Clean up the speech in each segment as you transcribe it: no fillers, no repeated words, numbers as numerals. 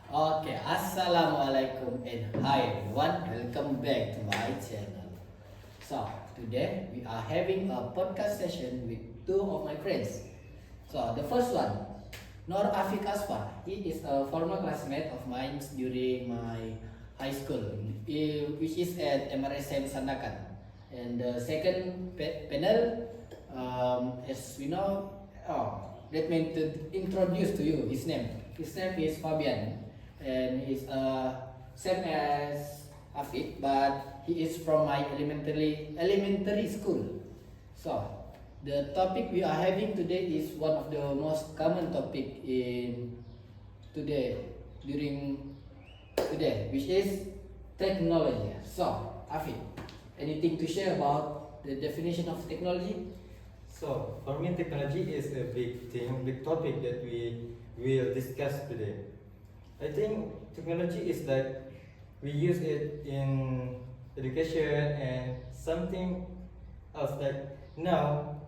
Okay, Assalamualaikum and hi everyone, welcome back to my channel. So, today we are having a podcast session with two of my friends. So, the first one, Nor Afik Asfar. He is a former classmate of mine during my high school, which is at MRSM Sandakan. And the second panel, as we know, let me introduce to you his name. His name is Fabian, and he's same as Afik, but he is from my elementary school. So the topic we are having today is one of the most common topic in today during today, which is technology. So Afik, anything to share about the definition of technology? So, for me, technology is a big thing, big topic that we will discuss today. I think technology is like we use it in education and something else. Like now,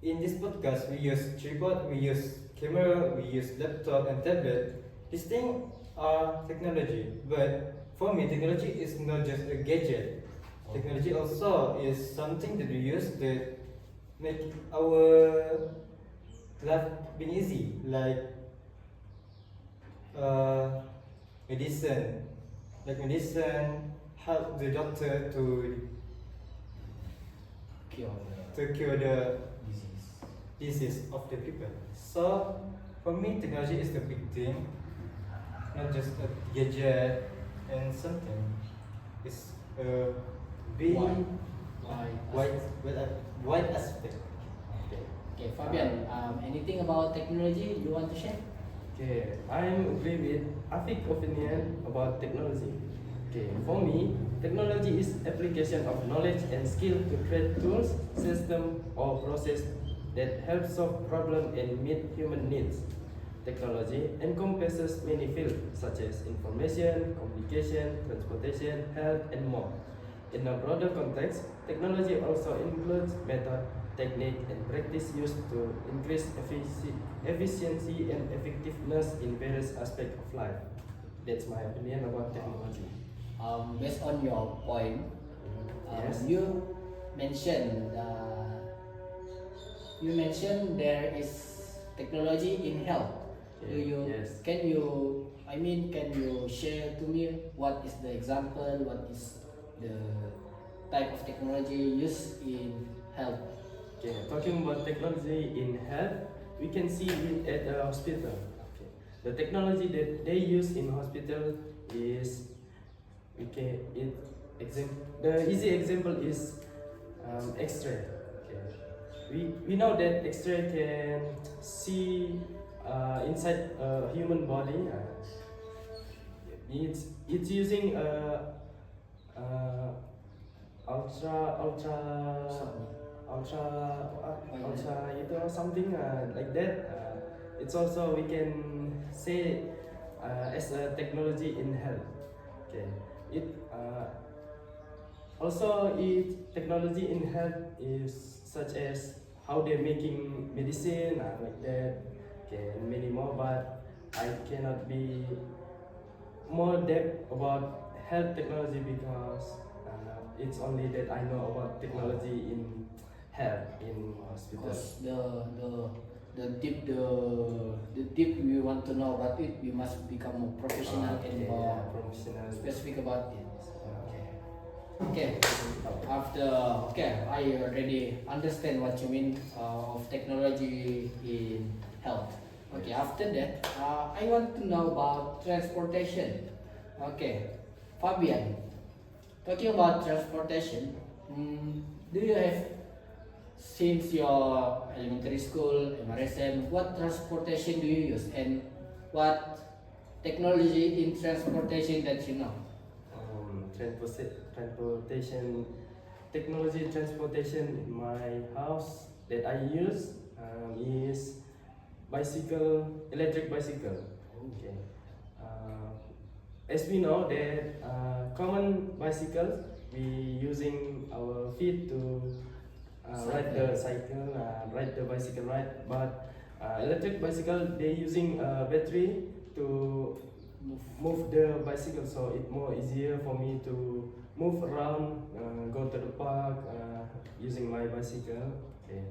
in this podcast, we use tripod, we use camera, we use laptop and tablet. These things are technology, but for me, technology is not just a gadget. Technology also is something that we use that make our life being easy, like uh, medicine, medicine help the doctor Cure to cure the the disease. disease of the people. So for me, technology is the big thing, not just a gadget and something. It's a big Why? Why? wide aspect. Okay. Okay, Fabian. Anything about technology you want to share? Okay, I'm agree with Afik's opinion about technology. Okay, for me, technology is application of knowledge and skill to create tools, system, or process that help solve problem and meet human needs. Technology encompasses many fields such as information, communication, transportation, health, and more. In a broader context, technology also includes method, technique, and practice used to increase efficiency and effectiveness in various aspects of life. That's my opinion about technology. Based on your point, Yes. mentioned uh, you mentioned there is technology in health. Do you Yes. can you share to me what is the example, what is the type of technology used in health? Okay, talking about technology in health, we can see it at a hospital. Okay. The technology that they use in hospital is the easy example is X-ray. Okay. We know that X-ray can see inside a human body. It's using uh, ultra ultra ultra ultra something like that. It's also we can say as a technology in health. Okay. It also it technology in health is such as how they're making medicine like that. Okay, and many more, but I cannot be more depth about health technology because it's only that I know about technology in health in hospital. Because the deep we want to know about it, we must become more professional and Okay, more yeah, professional. specific about it. Okay. Okay. After I already understand what you mean of technology in health. Okay. After that, I want to know about transportation. Okay, Fabian. Talking about transportation, do you have since your elementary school, MRSM, what transportation do you use and what technology in transportation that you know? Transportation technology transportation in my house that I use is electric bicycle. Okay. As we know that common bicycles we using our feet to ride the cycle, ride the bicycle ride, but electric bicycle they using battery to Move move the bicycle, so it more easier for me to move around, go to the park using my bicycle. Okay,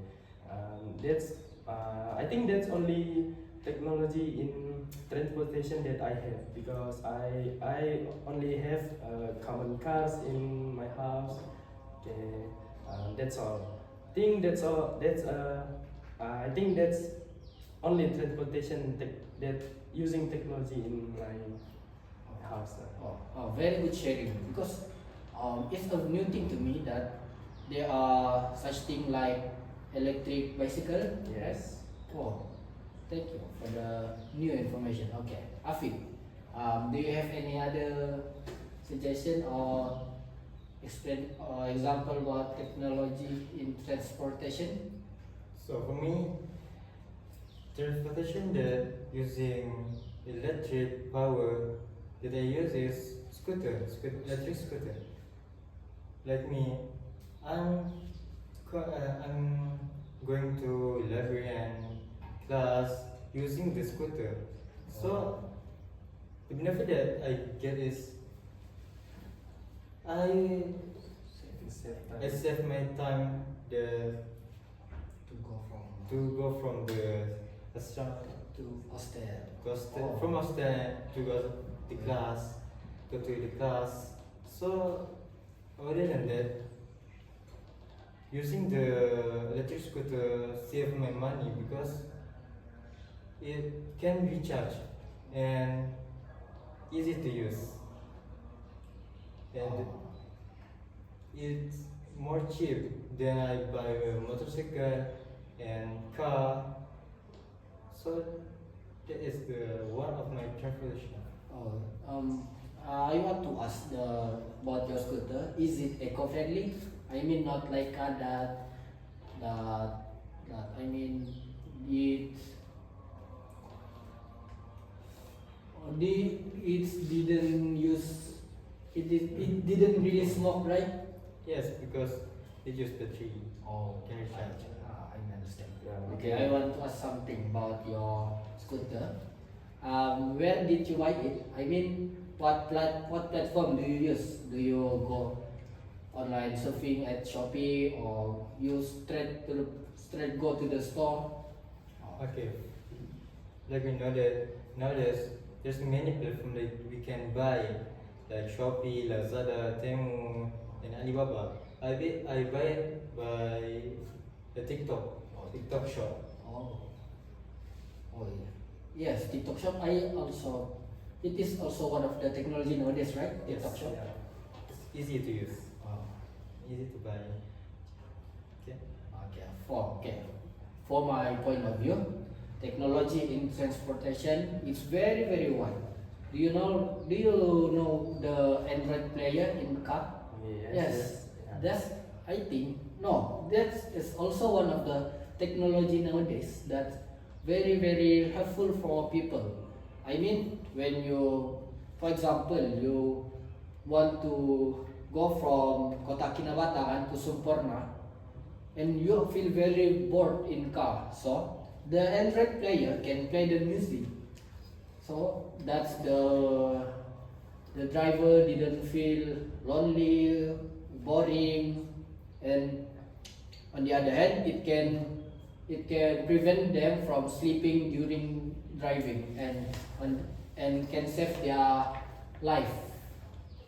that's I think that's only technology in transportation that I have, because I only have common cars in my house. Okay, that's all. Think that's all. I think that's only transportation that using technology in my house. Very good sharing because it's a new thing to me that there are such thing like electric bicycle. Yes. Oh, thank you for the new information. Okay, Afiq, do you have any other suggestion or explain or example about technology in transportation? So for me, transportation that using electric power that I use is electric scooter. Like me, I'm I'm going to library and class using the scooter. So the benefit that I get is I I save my time To go from to go from the restaurant to hostel. Oh. from hostel to go to the class, go to the class. So other than that, using the electric scooter save my money because it can recharge and easy to use, and it's more cheap than I buy a motorcycle and car. So that is the one of my transportation. Oh, I want to ask about your scooter. Is it eco-friendly? I mean, not like that. I mean, it it didn't use it didn't really smoke, right? Yes, because it use battery. Oh, Can recharge. I understand. Yeah, Okay, I want to ask something about your scooter. Where did you buy it? I mean, what platform do you use? Do you go online surfing at Shopee or you straight go to the store? Okay, like we know that nowadays there's many platforms that we can buy, like Shopee, Lazada, Temu, and Alibaba. I buy it by the TikTok shop. Oh, oh yeah. Yes, TikTok shop. It is also one of the technology nowadays, right? TikTok shop. Yeah. It's easy to use, Wow. easy to buy. Okay. For my point of view, technology in transportation is very wide. Do you know the Android player in car? Yes. Yeah. That's I think no. That is also one of the technology nowadays that's very helpful for people. I mean, when you, for example, you want to go from Kota Kinabalu to Sumporna, and you feel very bored in car, so the Android player can play the music. So that's the driver didn't feel lonely, boring, and on the other hand, it can prevent them from sleeping during driving and can save their life.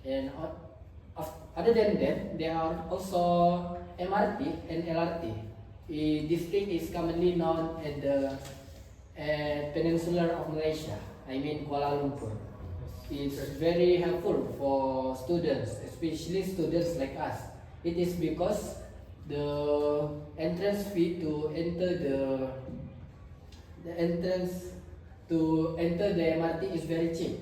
And other than that, there are also MRT and LRT. This thing is commonly known as the Peninsula of Malaysia. I mean Kuala Lumpur. It's very helpful for students, especially students like us. It is because the entrance fee to enter the entrance to enter the MRT is very cheap.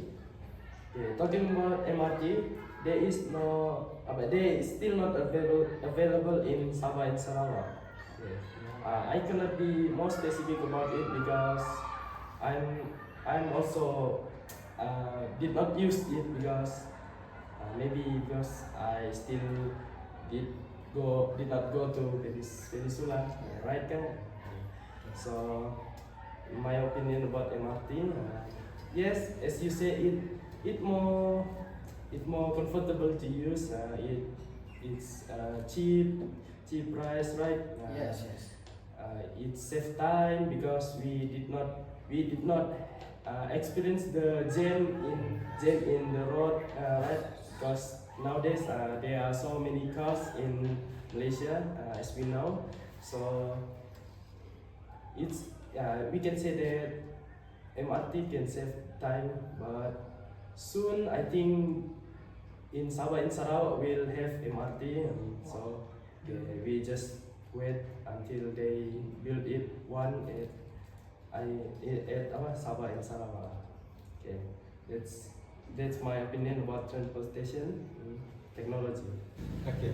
Okay, talking about MRT, there is still not available in Sabah and Sarawak. Okay. I cannot be more specific about it because I'm also did not use it because maybe because I still did not go to Peninsula, right kan? So in my opinion about MRT, yes, as you say, it more comfortable to use. It's cheap price, right? Yes, yes. It save time because we did not experience the jam in the road, right? Because nowadays there are so many cars in Malaysia, as we know. So it's we can say that MRT can save time, but soon I think in Sabah and Sarawak will have MRT, so we just wait until they build it one at Sabah and Sarawak. Okay, that's my opinion about transportation technology. Okay,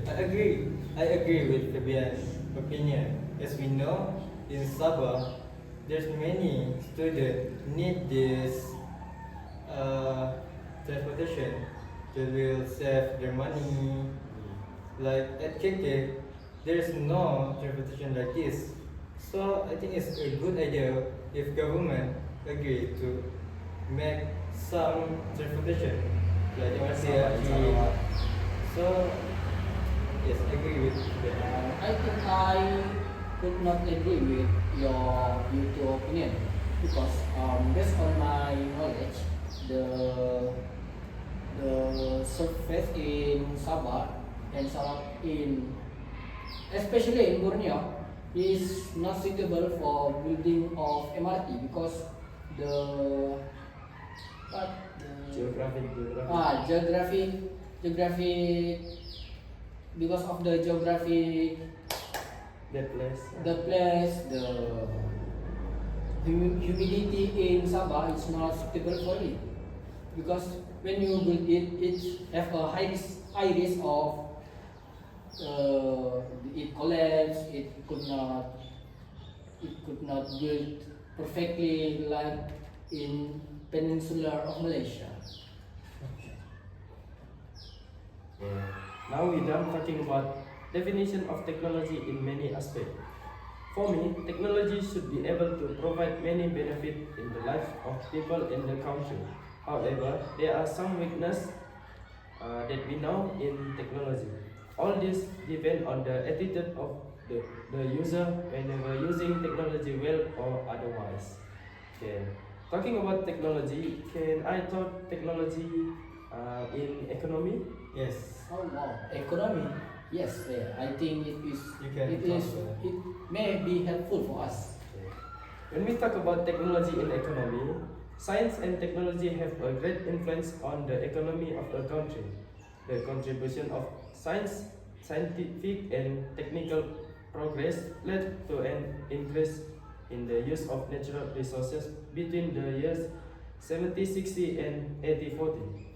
I agree with Fabian's opinion. As we know, in Sabah, there's many students need this transportation that will save their money. Like at KK, there's no transportation like this. So I think it's a good idea if government agree to make some transportation like MRT, LRT. So yes, I agree with that. I think I could not agree with your two opinion because based on my knowledge, the surface in Sabah and Sarawak especially in Borneo is not suitable for building of MRT because the what geographic because of the geographic That place. the place the humidity in Sabah is not suitable for it because when you build it have a high risk of it collapse. It could not build perfectly like in peninsular of Malaysia. Now we're done talking about definition of technology in many aspects. For me, technology should be able to provide many benefits in the life of people in the country. However, there are some weaknesses that we know in technology. All this depend on the attitude of the user whenever using technology well or otherwise. Okay. Talking about technology, can I talk technology in economy? Yes. Oh wow, economy. Yes, yeah. I think You can it talk is about that. it may be helpful for us. When we talk about technology in economy, science and technology have a great influence on the economy of a country. The contribution of scientific and technical progress led to an increase in the use of natural resources between the years 7060 and 8040.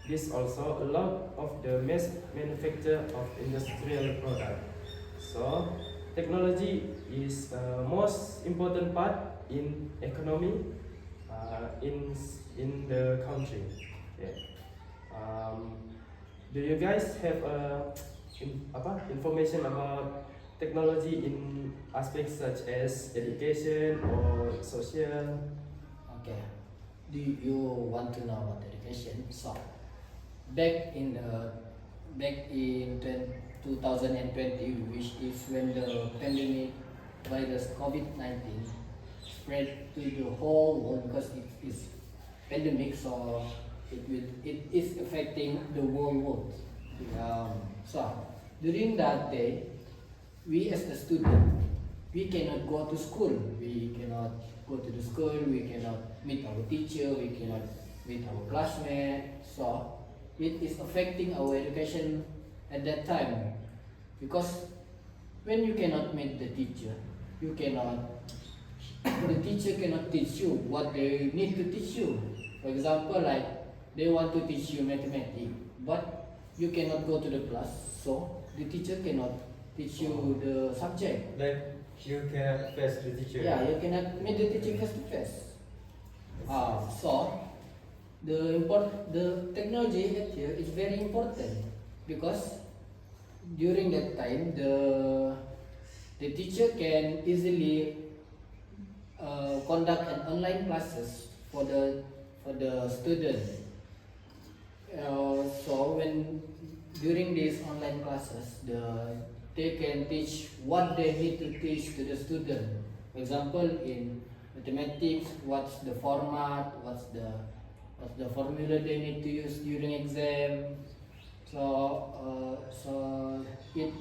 This also allowed of the mass manufacture of industrial product. So, technology is most important part in economy in the country. Yeah. Um, do you guys have information about technology in aspects such as education or social? Okay. Do you want to know about education? So, back in 2020, which is when the pandemic virus COVID-19 spread to the whole world because it is pandemic, so it is affecting the whole world. So during that day, we as a student, we cannot go to school. We cannot go to the school. We cannot meet our teacher. We cannot meet our classmates. So it is affecting our education at that time because when you cannot meet the teacher, the teacher cannot teach you what they need to teach you. For example, like they want to teach you mathematics, but you cannot go to the class, so the teacher cannot teach you the subject. Like you cannot face the teacher. Yeah, you cannot meet the teacher face to face. So the technology here is very important because during that time the teacher can easily conduct an online classes for the student So when during these online classes, they can teach what they need to teach to the student. For example, in mathematics, what's the format, what's the formula they need to use during exam. So it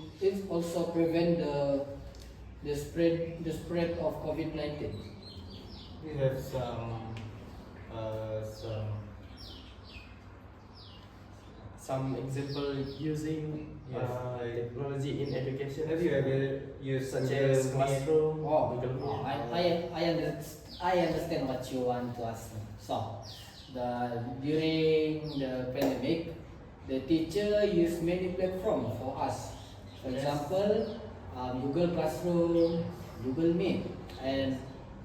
also prevent the spread of COVID-19. We have some Some example using Yes, like- technology in education. have you ever used such Google as Meet? Classroom, Oh, Google Meet? I understand what you want to ask me. So, during the pandemic, the teacher used many platforms for us. For Yes. example, Google Classroom, Google Meet, and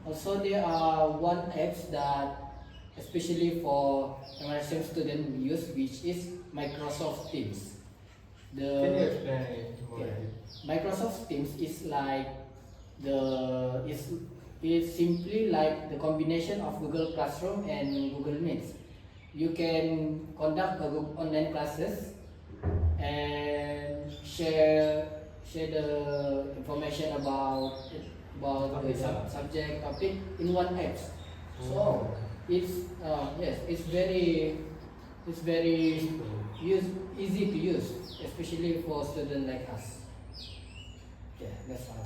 also there are one apps that especially for immersion student use, which is Microsoft Teams. Can you The explain it more? Yeah. Microsoft Teams is like the is simply like the combination of Google Classroom and Google Meet. You can conduct online classes and share the information about the subject topic in one app. So it's yes, it's very easy to use, especially for students like us. Yeah, that's all.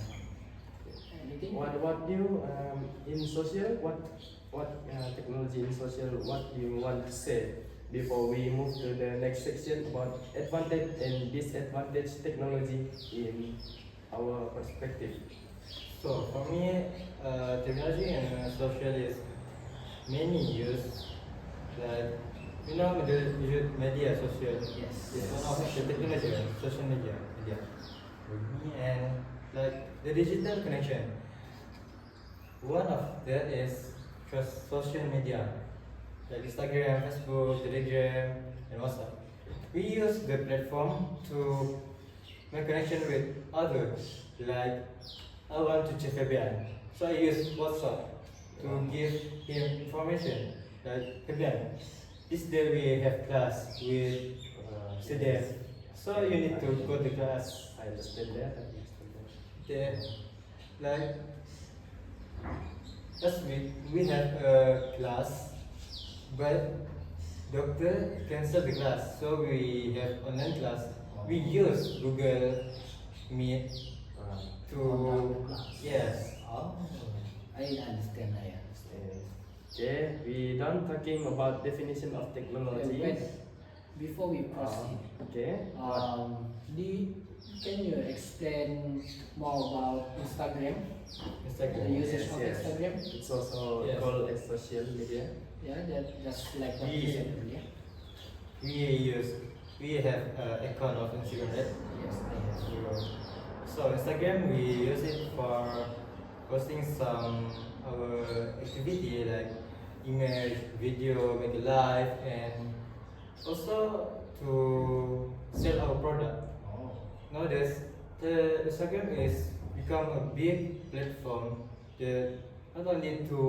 Anything? What you in social? What technology in social? What you want to say before we move to the next section about advantage and disadvantage technology in our perspective? So for me, technology and social is many use, like the media social. Yes. It's one of the technology, social media. For me, and like the digital connection. One of that is just social media, like Instagram, Facebook, Telegram, and WhatsApp. We use the platform to make connection with others. Like I want to check Fabian, so I use WhatsApp to give him information. Like Fabian, this day we have class with students, so you need to go to class. I understand that. I understand that. Then, like last week we have a class, but doctor cancel the class, so we have online class. We use Google Meet to Online class. yes. Oh, I understand. I understand. Okay, we done talking about definition of technology. Wait, before we proceed, Okay. can you explain more about Instagram? The Instagram. usage of yes. Instagram? It's also Yes. called as social media. Yeah, that's like what you said earlier. We have account of Instagram, right? Yes, I have. So Instagram we use it for posting some our activity like image, video, make a live, and also to sell our product. Oh. Nowadays, the Instagram is become a big platform that not only to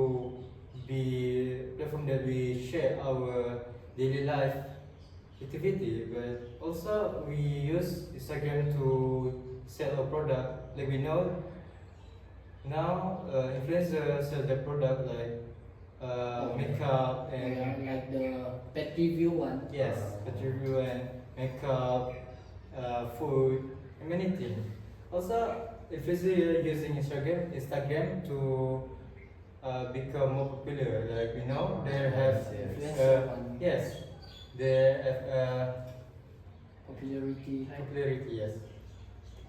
be platform that we share our daily life activity, but also we use Instagram to sell our product. Like we know now, influencers sell their product like makeup and Yeah, like the pet review one. yes, pet review and makeup, food, and many things. Also, if you're using Instagram to become more popular, like we know they have Influencer one. yes, they have Popularity. popularity. Yes,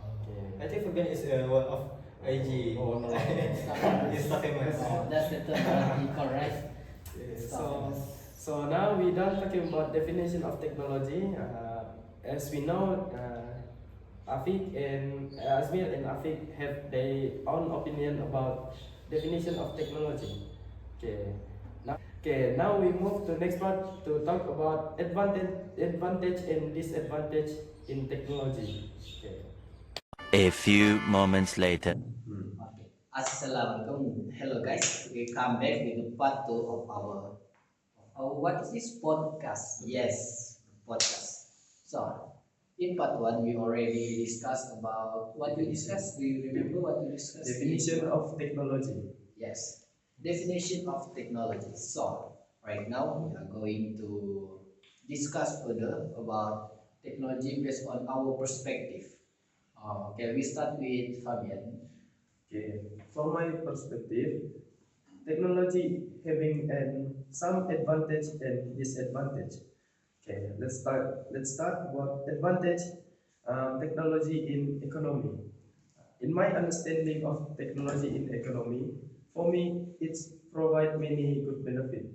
Okay. I think Fabian is one of IG. Oh, no. Instagramers. Oh, that's the term that we call, right? So now we done talking about definition of technology. As we know, Afik and Azmir and Afik have their own opinion about definition of technology. Now we move to next part to talk about advantage and disadvantage in technology. Okay. A few moments later. Okay. Assalamualaikum. Hello guys. We come back with part 2 of our what is this podcast? Yes. podcast. So, in part one, we already discussed about what we discussed. Do you remember what we discussed? Definition of technology. Yes, definition of technology. So, right now we are going to discuss further about technology based on our perspective. Okay, we start with Fabian. Okay, from my perspective, technology having some advantage and disadvantage. Okay, let's start what advantage technology in economy. In my understanding of technology in economy, for me it's provide many good benefit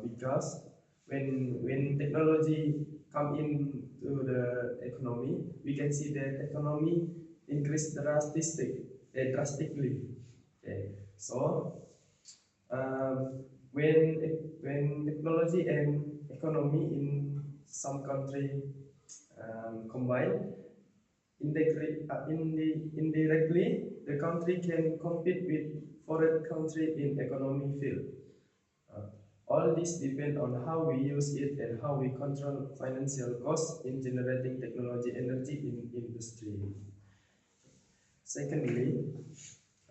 because when technology come into the economy, we can see that economy increase drastically. Okay, so when technology and economy in some country combine, indirectly, the country can compete with foreign country in economy field. Uh, all this depend on how we use it and how we control financial costs in generating technology energy in industry. Secondly,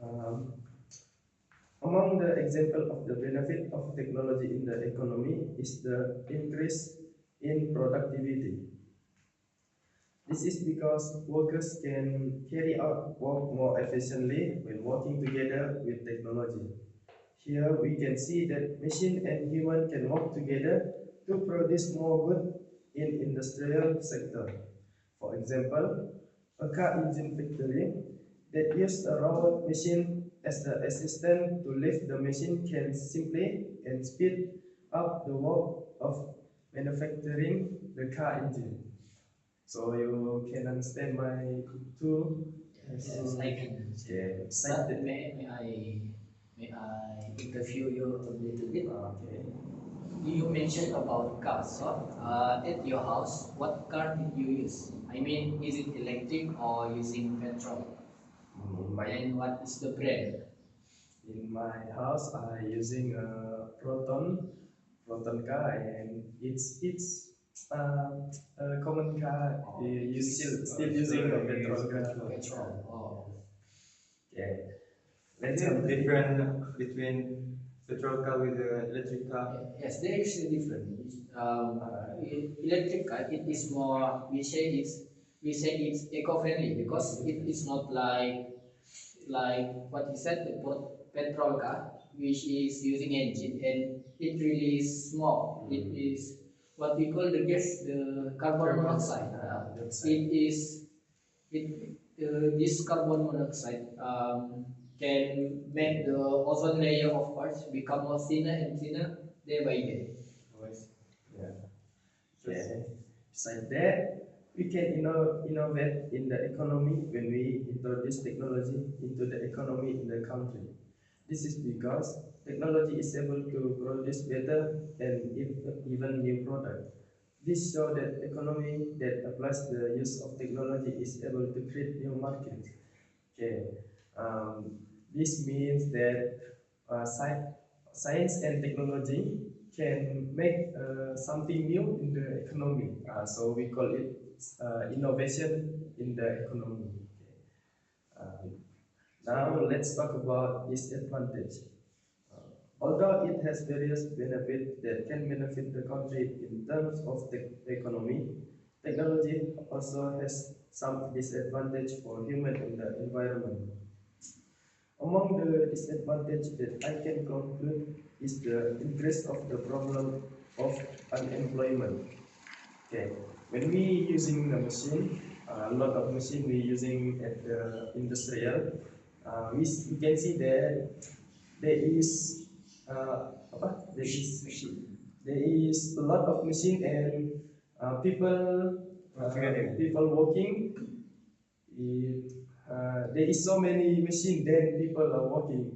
um, among the example of the benefit of technology in the economy is the increase in productivity. This is because workers can carry out work more efficiently when working together with technology. Here we can see that machine and human can work together to produce more good in industrial sector. For example, a car engine factory that uses a robot machine as the assistant to lift the machine can simply and speed up the work of manufacturing the car engine. So you can understand my two. Yes, I can. Okay, But cited. may I interview you a little bit? Okay. You mentioned about cars. So, at your house, what car did you use? I mean, is it electric or using petrol? And what is the brand? In my house, I using a Proton car, and it's a common car. You still using a petrol car. Petrol. Oh. Yeah. Is Let's it continue. different between petrol car with the electric car? Yes, there is a difference. Electric car, it is more. We say it's eco-friendly because it is not like what you said, the petrol car, which is using engine and it release smoke. It is what we call the gas, the carbon monoxide. It is this carbon monoxide can make the ozone layer of Earth become more thinner and thinner day by day. Yeah. Okay. Besides that, we can innovate in the economy when we introduce technology into the economy in the country. This is because technology is able to produce better and even new product. This shows that economy that applies the use of technology is able to create new markets. Okay. Um, this means that science and technology can make something new in the economy. So we call it innovation in the economy. Uh, now let's talk about disadvantage. Although it has various benefits that can benefit the country in terms of the economy, technology also has some disadvantage for human in the environment. Among the disadvantages that I can conclude is the increase of the problem of unemployment. Okay, when we using the machine, a lot of machine we using at the industrial, we can see that there is there is a lot of machine and people working. There is so many machine then people are working.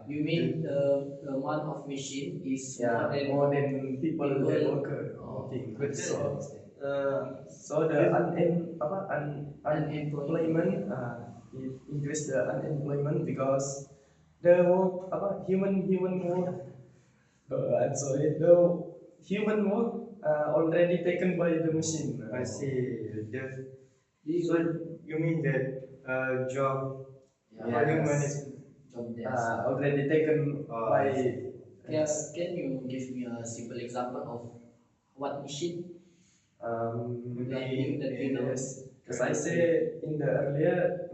You mean the amount of machine is more than people that working. So the unemployment it increase the unemployment because the work human work I'm sorry, human work already taken by the machine. I see. That, Do so you mean that job for Yeah, human Yes. is job desk. Already taken by. Can you give me a simple example of what machine that you know? Yes. As I said in the earlier,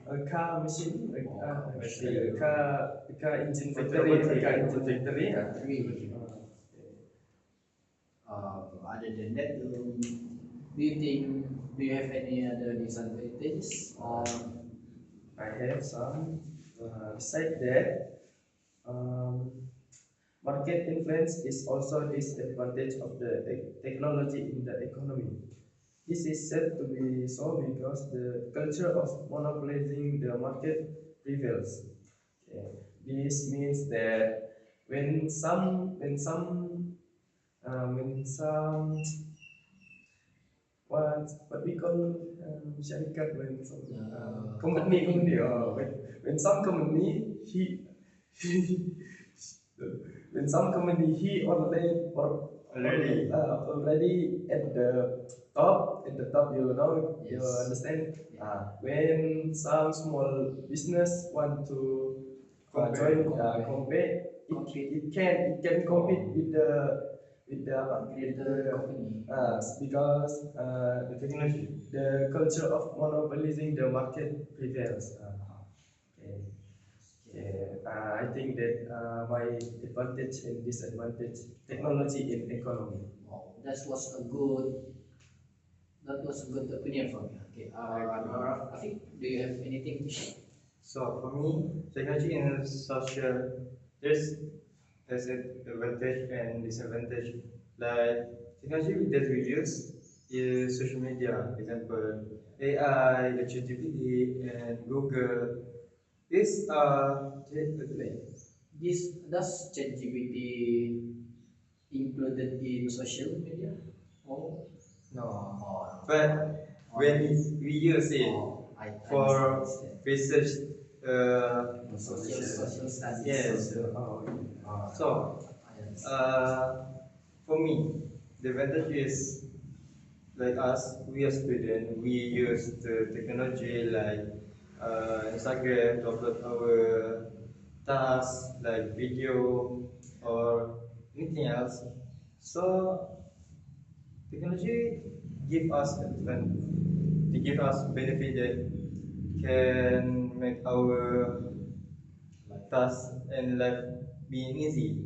a car machine, I see. a car engine With factory, robotic. a car engine factory. Factory. Other than that, do you have any other disadvantages or I have some. Besides that, um, market influence is also disadvantage of the technology in the economy. This is said to be so because the culture of monopolizing the market prevails. Okay. This means that when some what we call syarikat when some company when some company when some company he Already. already at the top, you know, you Yes. understand. When some small business want to join compete, it can compete with the with the company? because The technology. the culture of monopolizing the market prevails. Okay. I think that my advantage and disadvantage technology in economy. Wow, that was a good opinion from you. Okay, Nora, I think do you have anything to share? So for me, technology in social, there's an advantage and disadvantage. Like technology that we use is social media, example AI, the ChatGPT, and Google. These are This does ChatGPT included in social media? Oh, no, oh, but when we use it oh, I for understand. research, Social studies. yes. So I understand. for me, the advantage is like us, we are student, we use the technology like Instagram to upload our tasks like video or anything else. So technology give us they give us benefit that can make our task and life being easy.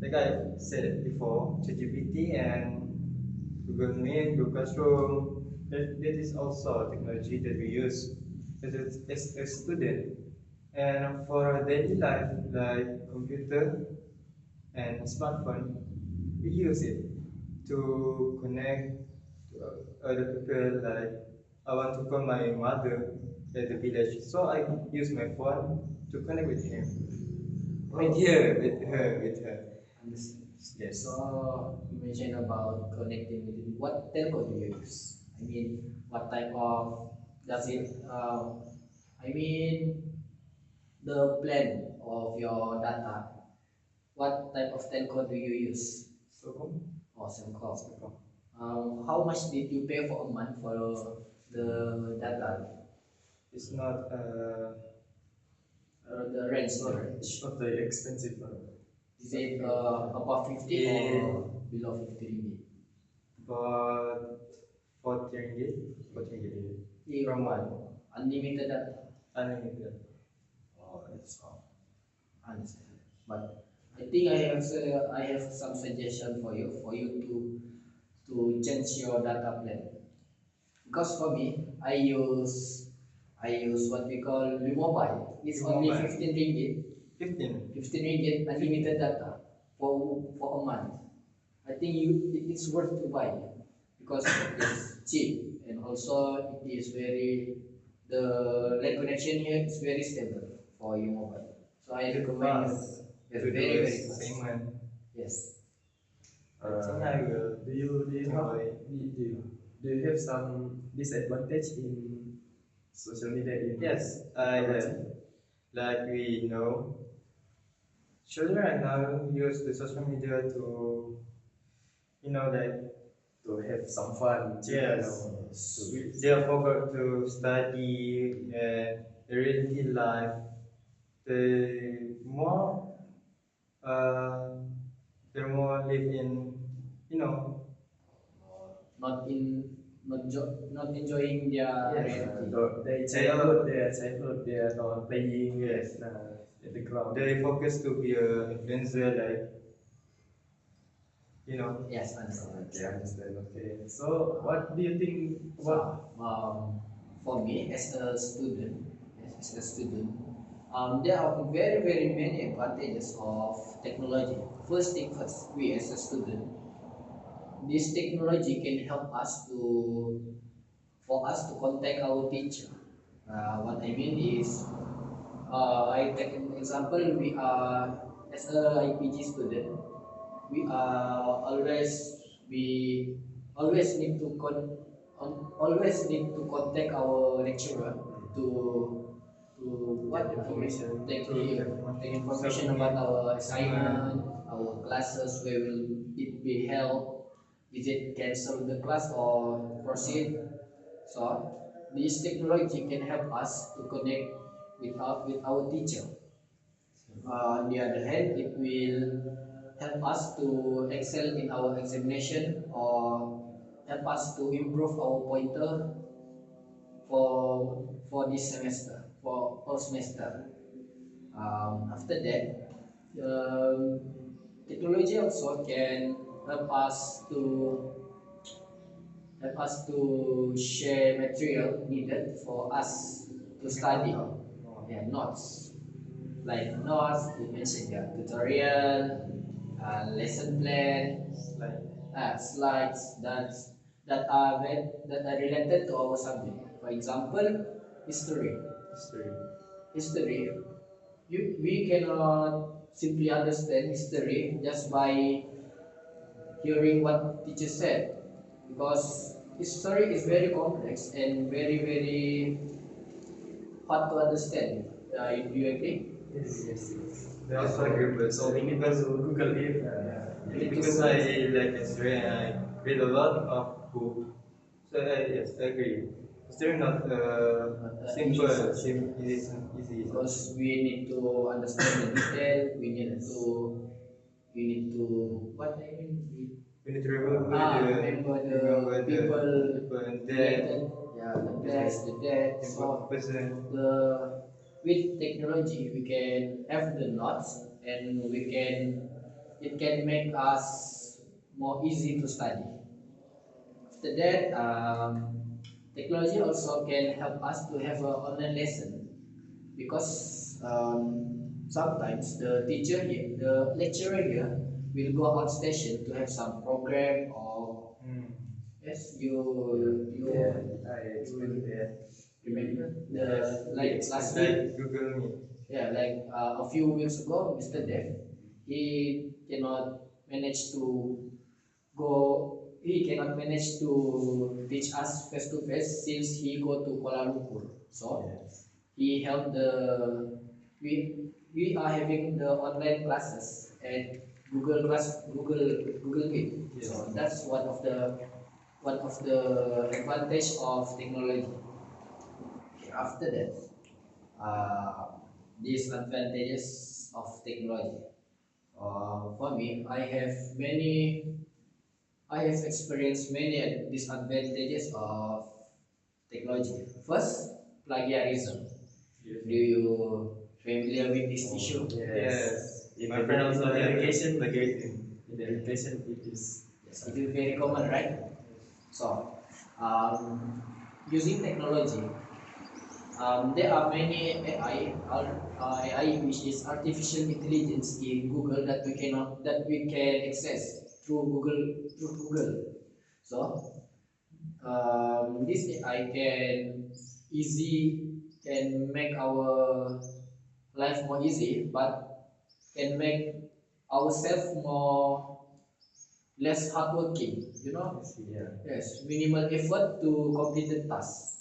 Like I said it before, ChatGPT and Google Meet, Google Classroom, that is also technology that we use as a student. And for our daily life, like computer and smartphone, we use it to connect to other people. Like I want to call my mother at the village, so I use my phone to connect with him, with her. Understand. Yes. So you mentioned about connecting with it. What telco do you use? I mean, what type of does it? I mean, the plan of your data. What type of telco do you use? So, Or Semcom? How much did you pay for a month for the data? it's not The range, It's the not, range. it's not very expensive. Is it above 50 or below 50 ringgit? about 40 ringgit, 40 ringgit per Yeah, month, unlimited data. unlimited. Oh, that's all. Understand. But I think I have some suggestion for you to change your data plan. Because for me, I use what we call Lumobile. It's only Lumobile. 15 ringgit, 15. 15 ringgit unlimited data for a month. I think it's worth to buy because it's cheap and also it is very the net connection here is very stable for your mobile. So I recommend Fast. it's To very do very fast. payment. Yes. I think I will. Do you have some disadvantage in social media? Yes, I have. Like we know, children right now use the social media to you know, like To have some fun, yes, to they are forgot to study and reality life. They more uh, they more live in, you know, Not in not enjoying their yes, reality. their childhood, they are not playing yes, at the ground. they focus to be a influencer, like, you know. Yes, understand. Okay, understand. Okay. So, what do you think So, about? for me as a student, there are very many advantages of technology. First thing first, we as a student, this technology can help us to for us to contact our teacher. What I mean is, I take an example. We are as a IPG student, we are we always need to always need to contact our lecturer to what Get information. take To the get take information, information submit about our assignment. assignment, our classes, where will it be held, is it cancel the class or proceed. So this technology can help us to connect with our teacher. On the other hand, it will help us to excel in our examination or help us to improve our pointer for this semester, for all semester. After that, um, technology also can help us to share material needed for us to study. Yeah, notes like notes, you mentioned, yeah, tutorial, lesson plan, Like, slides that are related to our subject. For example, history. History. History, we cannot simply understand history just by hearing what teacher said, because history is very complex and very hard to understand. Do you agree? Yes, yes, yes. they also agree, but So we need to Google it. We need to because I search. like history and I read a lot of books, so yes, I agree. History not simple, easy. Because we need to understand the detail. We need to what I mean. We need to remember Remember the people people and related. then Yeah, the place, the date. So important person. with technology we can have the notes, and we can it can make us more easy to study. After that, technology also can help us to have an online lesson, because sometimes the lecturer here will go on station to have some program, or Hmm. yes, Yeah, I explained that. remember Yes, the like yes, last Like week. Google Meet. Yeah, like a few weeks ago, Mr. Dev, he cannot manage to he cannot manage to teach us face to face since he go to Kuala Lumpur. So Yes. he held we are having the online classes at Google Meet. Yes. So that's one of the advantage of technology. Okay, after that, uh, disadvantages of technology. For me, I have experienced many disadvantages of technology. First, plagiarism. Do you familiar with this issue? Yes. In My the friend also in the had education, plagiarism. in the education, it is. Yes, it is very common, right? So, um, using technology, there are many AI, which is artificial intelligence in Google, that we can access through Google. So, this AI can make our life more easy, but can make ourselves more less hardworking. Yeah. Yes, minimal effort to complete the task.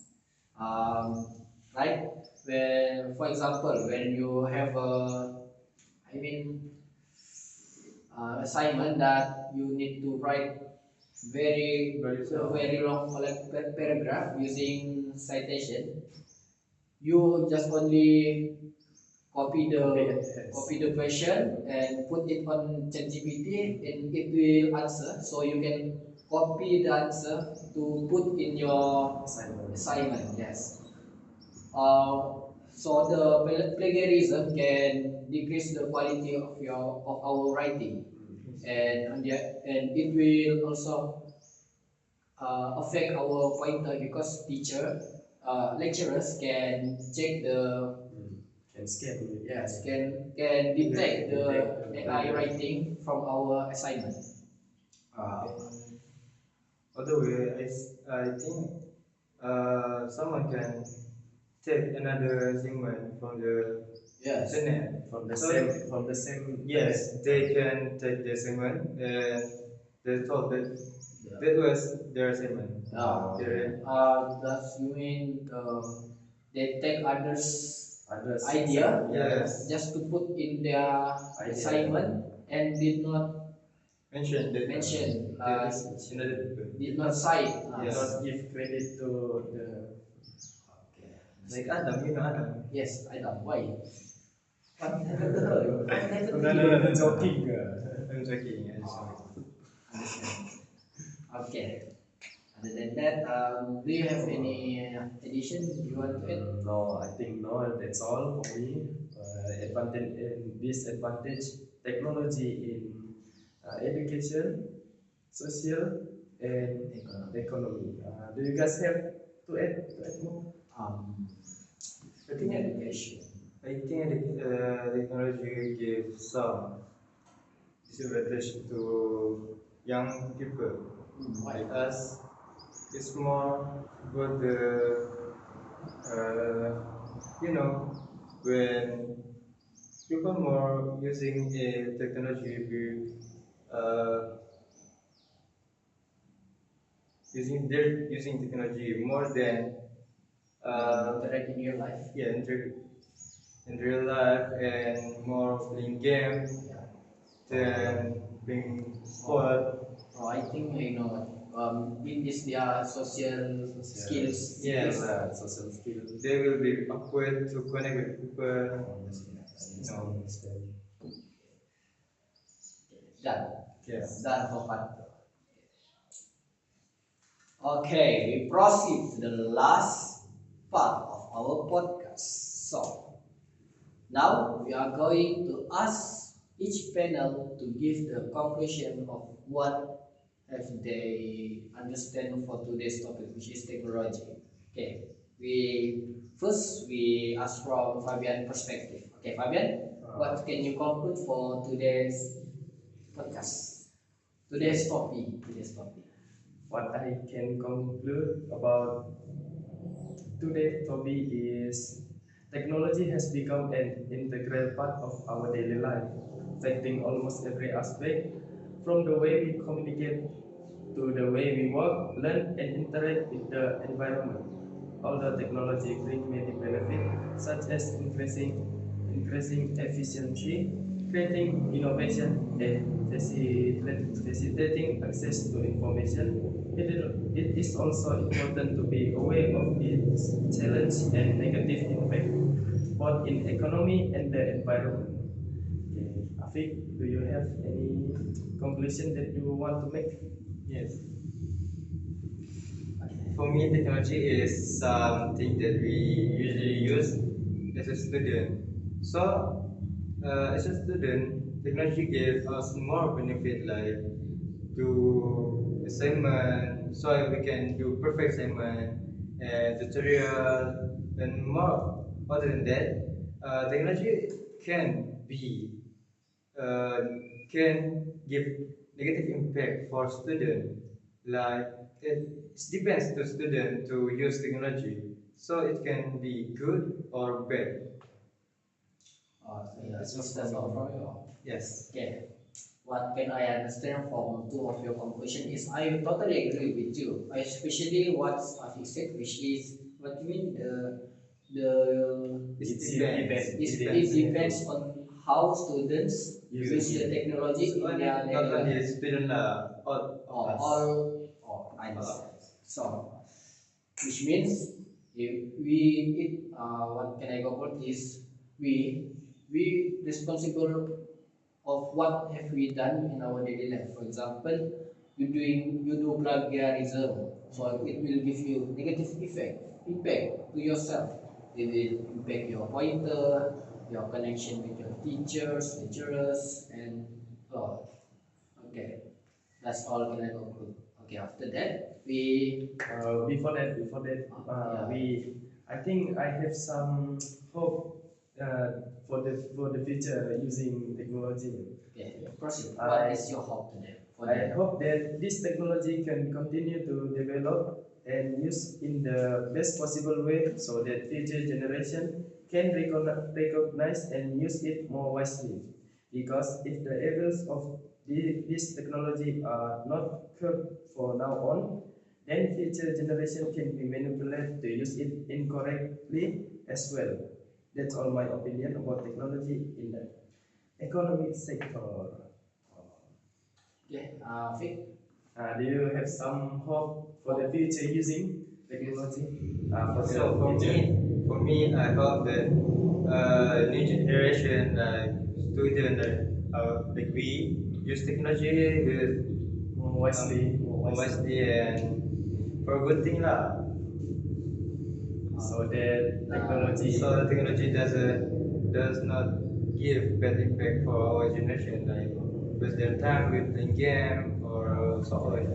Right? When, for example, when you have a, I mean, assignment that you need to write very long like paragraph using citation. You just only copy the copy the question and put it on ChatGPT and it will answer. So you can copy the answer to put in your assignment. Yes. So the plagiarism can decrease the quality of our writing, and it will also affect our pointer because lecturers can check the Can scan it. yes can detect the AI writing from our assignment. Uh, Although I think someone can take another segment from the yes. internet. From the So, same. yes, they can take the segment and they thought that that was their segment. Okay. Does you mean they take Others idea Yes. just to put in their assignment and did not Mention that mention that is another people. did not cite. Yes. Not give credit to the Okay. Like Adam, you know Adam. Yes, I know why. What? No. joking. I'm joking. I'm sorry. Understand. Okay. Other than that, do you have any addition you want to add? No, I think no. That's all for me. Advantage and disadvantage technology in education, social, and economy. Do you guys have to add more? I think Education. technology gives some disadvantage to young people Why? like us. It's more about the when people more using a technology using technology more than Interact in your life. yeah in real life and more playing game than playing sport. Oh, I think I know what. In this their social skills. Yes, Social skills. they will be awkward to connect with people. No. Done. Yes. Done for part. Okay, we proceed to the last part of our podcast. So, now we are going to ask each panel to give the conclusion of what have they understand for today's topic, which is technology. Okay, we ask from Fabian perspective. Okay, Fabian, what can you conclude for today's podcast? Today's topic. What I can conclude about today's topic is technology has become an integral part of our daily life, affecting almost every aspect from the way we communicate to the way we work, learn, and interact with the environment. Although technology brings many benefits, such as increasing efficiency, creating innovation, and facilitating access to information, it is also important to be aware of its challenge and negative impact, both in economy and the environment. Okay, Afik, do you have any conclusion that you want to make? Yes. For me, technology is something that we usually use as a student. So, as a student, technology gives us more benefit like do assignment, so we can do perfect assignment and tutorial and more. Other than that, technology can be uh, can give negative impact for student. Like it depends to student to use technology, so it can be good or bad. That's all from you. Yes. Okay. What can I understand from two of your conclusion is I totally agree with you, especially what Afiq said, which is what you mean the It It's depends. it depends on how students use the technology in their Not daily only life. student all of us. I understand. So, which means if we what can I go for is we we responsible of what have we done in our daily life. For example, you do plagiarism, so it will give you negative impact to yourself. It will impact your pointer, your connection with your lecturers, and oh, okay, that's all can I conclude. Okay, after that we Before that, I think I have some hope for the future using technology. okay proceed. I- What is your hope today? For I the hope that this technology can continue to develop and use in the best possible way so that future generation can recognize and use it more wisely. Because if the evils of this technology are not curbed for now on, then future generation can be manipulated to use it incorrectly as well. That's all my opinion about technology in the economic sector. okay, Vic. Do you have some hope for the future using technology? So for me, I hope that new generation, like student, like we use technology with more wisely and for good thing lah. So that technology. So technology does not give bad impact for our generation, like waste their time with playing game or so on. Okay.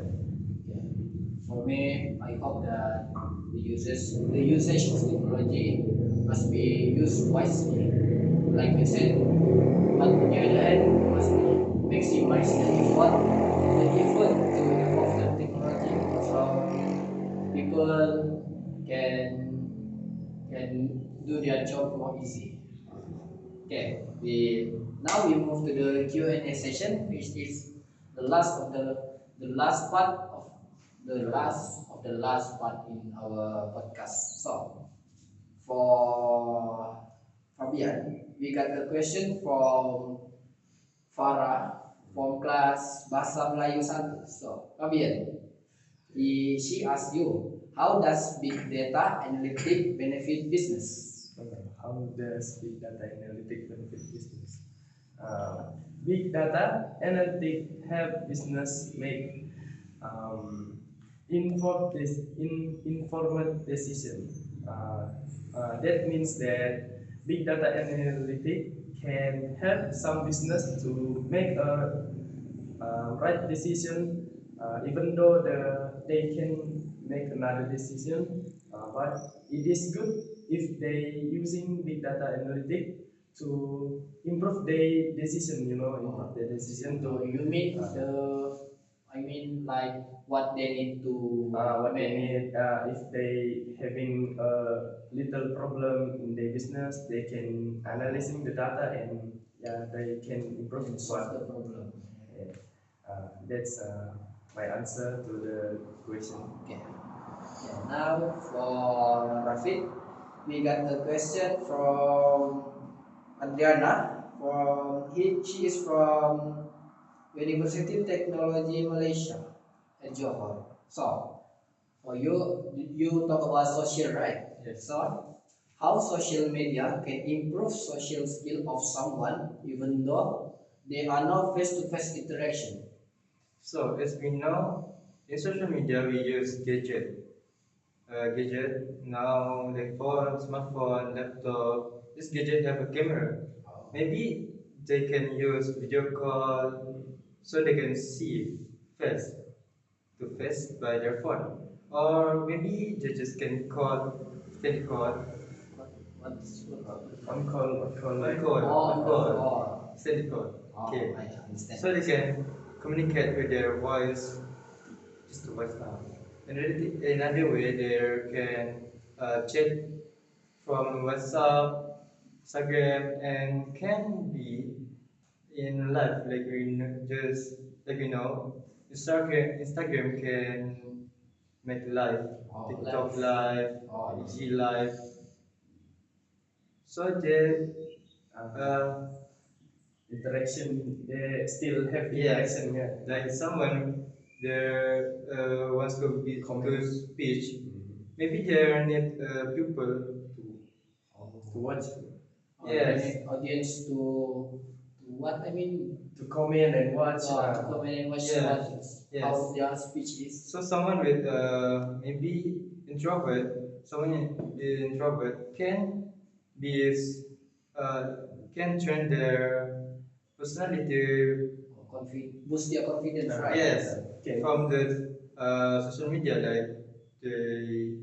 For me, I hope that the usage of technology must be used wisely, like you said. But on the other hand, must maximize the effort to evolve the technology so people can do their job more easy. Okay, we move to the Q&A session, which is the last part of the last part in our podcast. So for Fabian, we got a question from Farah from class Bahasa Melayu 1. So Fabian, she asked you, how does big data analytic benefit business? How does big data analytic benefit business? Big data analytic help business make informed decision. That means that big data analytic can help some business to make a right decision, even though they can make another decision. But it is good if they using big data analytic to improve their decision. Improve their decision So to you mean I mean like what they need to what they make. need. If they having a little problem in their business, they can analyzing the data and they can improve And solve what. the problem. Yeah. That's my answer to the question. Okay. Now for Rafid, we got a question from Adriana. She is from University of Technology Malaysia at Johor. So for you talk about social, right? Yes. So how social media can improve social skill of someone even though they are not face-to-face interaction. So as we know, in social media we use gadget now like phone, smartphone, laptop. This gadget have a camera. Maybe they can use video call so they can see face to face by their phone. Or maybe they just can call, What's On call, on call. on call. send call. Okay. I understand. So they can communicate with their voice, just the voice now. Another way they can chat from WhatsApp, Instagram, and can be in live like just like Instagram can make live, TikTok live, IG live. So they uh, interaction. They still have Yes. interaction. Yeah. Like someone there wants to be to speech, maybe there need people To watch, Yes. Audience to what I mean to comment and watch. to comment and watch Yeah. what Yes. how their speech is. So someone with maybe introvert, someone introvert can be can train their personality Boost their confidence, right? yes Okay. from the social media like they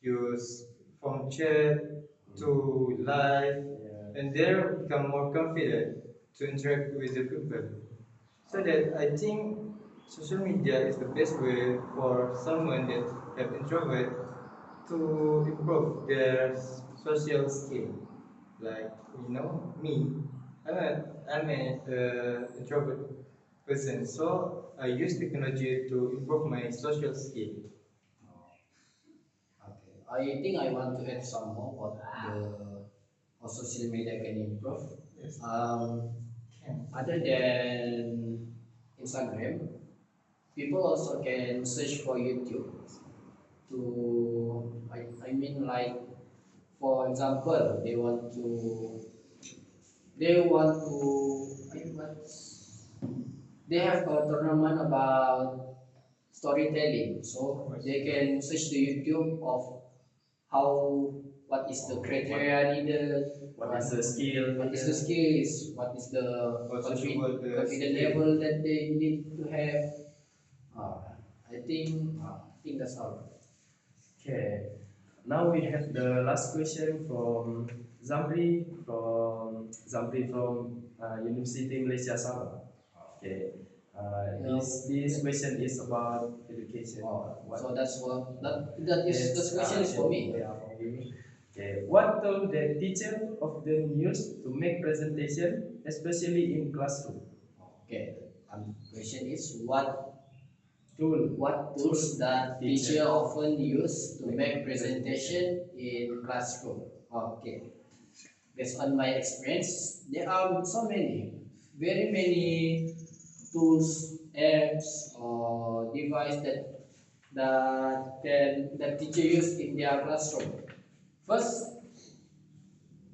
use from chat to live and they become more confident to interact with the people. So that I think social media is the best way for someone that have introvert to improve their social skill. Like me, I'm a introvert person, so I use technology to improve my social skill. Okay. I think I want to add some more what the how social media can improve. Yes. Other than Instagram, people also can search for YouTube to I mean like for example they want to they have a tournament about storytelling, so they can search the YouTube of how what is the criteria needed, What is the skill? what is the skills, what is the Also show what the confident skill. level that they need to have. I think that's all. Okay. Now we have the last question from Zamri from University Malaysia Sabah. Okay. This question is about education. So that's what that question is for me. Yeah, for you. Okay. What tool the teacher often use to make presentation, especially in classroom? Okay. Question is what Tool. tools that teacher Teacher. often use to make presentation in classroom? Okay. Based on my experience, there are so many, very many tools, apps, or device that teacher use in their classroom. First,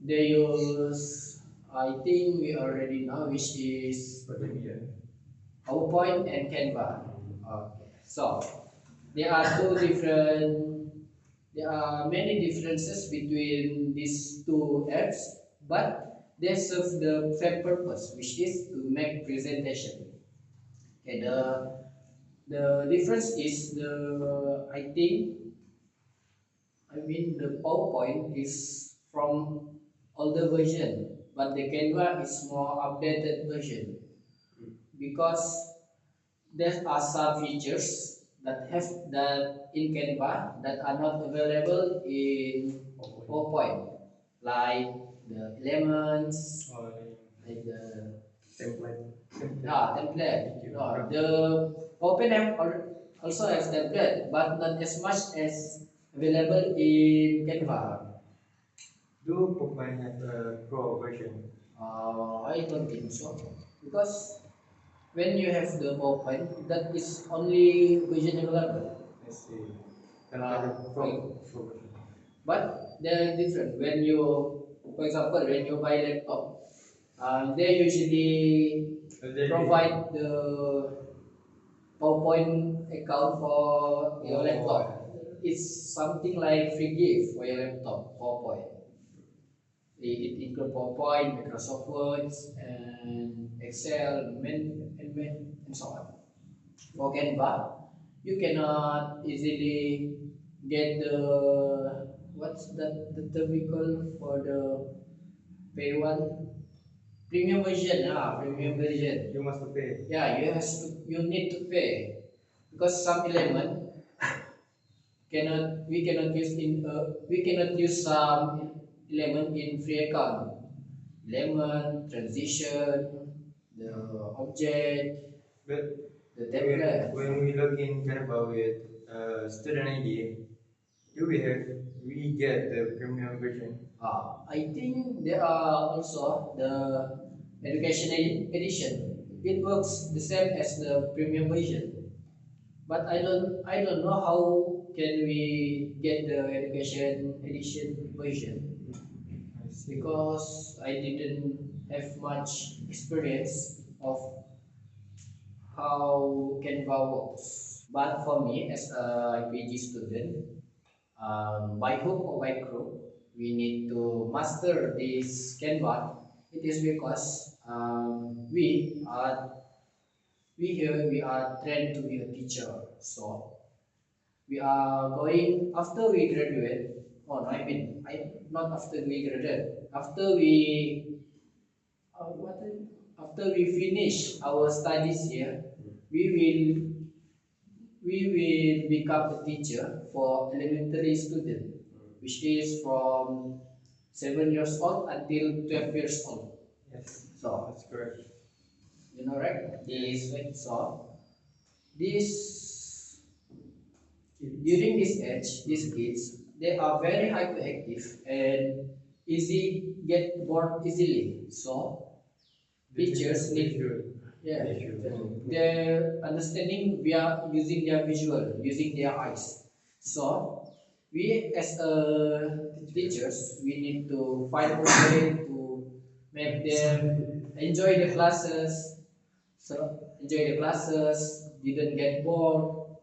they use I think we already know which is PowerPoint and Canva. Okay. So there are there are many differences between these two apps, but they serve the same purpose, which is to make presentation. Okay, the difference is I mean the PowerPoint is from older version, but the Canva is more updated version because there are some features that in Canva that are not available in PowerPoint, like the elements, like the Template. template. No, the PowerPoint also has template, but not as much as available in Canva. Do Pokemon have a pro version? I don't think so because when you have the PowerPoint, that is only version available. I see. Pro version. But they're different. When you, for example, when you buy laptop, they usually provide the PowerPoint account for your laptop. It's something like free gift for your laptop, PowerPoint. It includes PowerPoint, Microsoft Word, and Excel, and so on. For Canva, you cannot easily get what's the term we call for the pay one premium version. Premium version. You must pay. Yeah, you need to pay because some element we cannot use some element in free account. Element, transition, the object, But the template. when we log in Canva with student ID, do we get the premium version? I think there are also education edition. It works the same as the premium version, but I don't know how can we get the education edition version because I didn't have much experience of how Canva works. But for me, as a PG student, by hook or by crook, we need to master this Canva. It is because we are trained to be a teacher. So we are going after we graduate. Oh no, I not after we graduate. What after we finish our studies here, we will we will become a teacher for elementary student, which is from 7 years old until 12 years old. Yes, So that's correct. you know, right? This way. So this during this age, these kids they are very hyperactive and easy get bored easily. So teachers need yeah, their understanding via using their visual, using their eyes. So we as teachers, we need to find a way to make them enjoy the classes. So enjoy the classes, didn't get bored,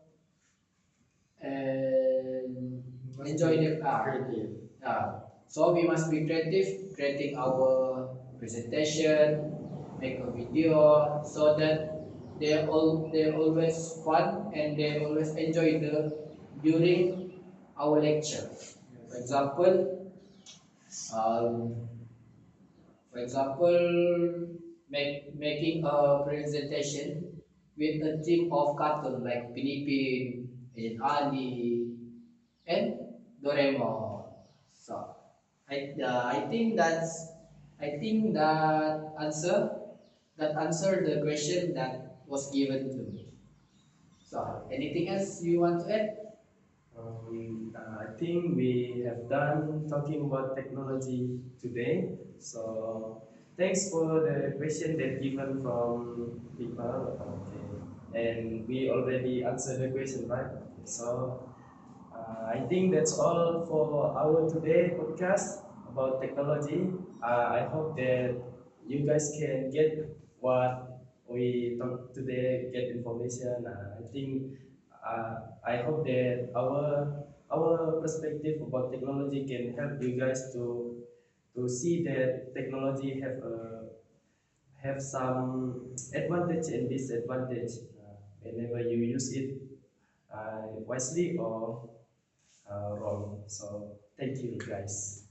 and enjoy the Creative. so we must be creative, creating our presentation, make a video so that they always fun and they always enjoy the during our lecture. For example, um, making a presentation with a theme of cartoon like Pinipin and Ali and Doraemon. So I think that answered the question that was given to me. So anything else you want to add? I think we have done talking about technology today. So thanks for the question that given from people. Okay, and we already answered the question, right? So I think that's all for our today podcast about technology. I hope that you guys can get what we talked today, get information. I hope that our perspective about technology can help you guys to see that technology have some advantage and disadvantage whenever you use it wisely or wrong. So thank you guys.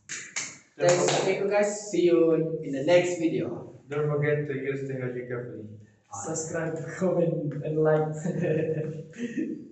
Thank you guys. See you in the next video. Don't forget to use technology carefully. Subscribe, comment, and like.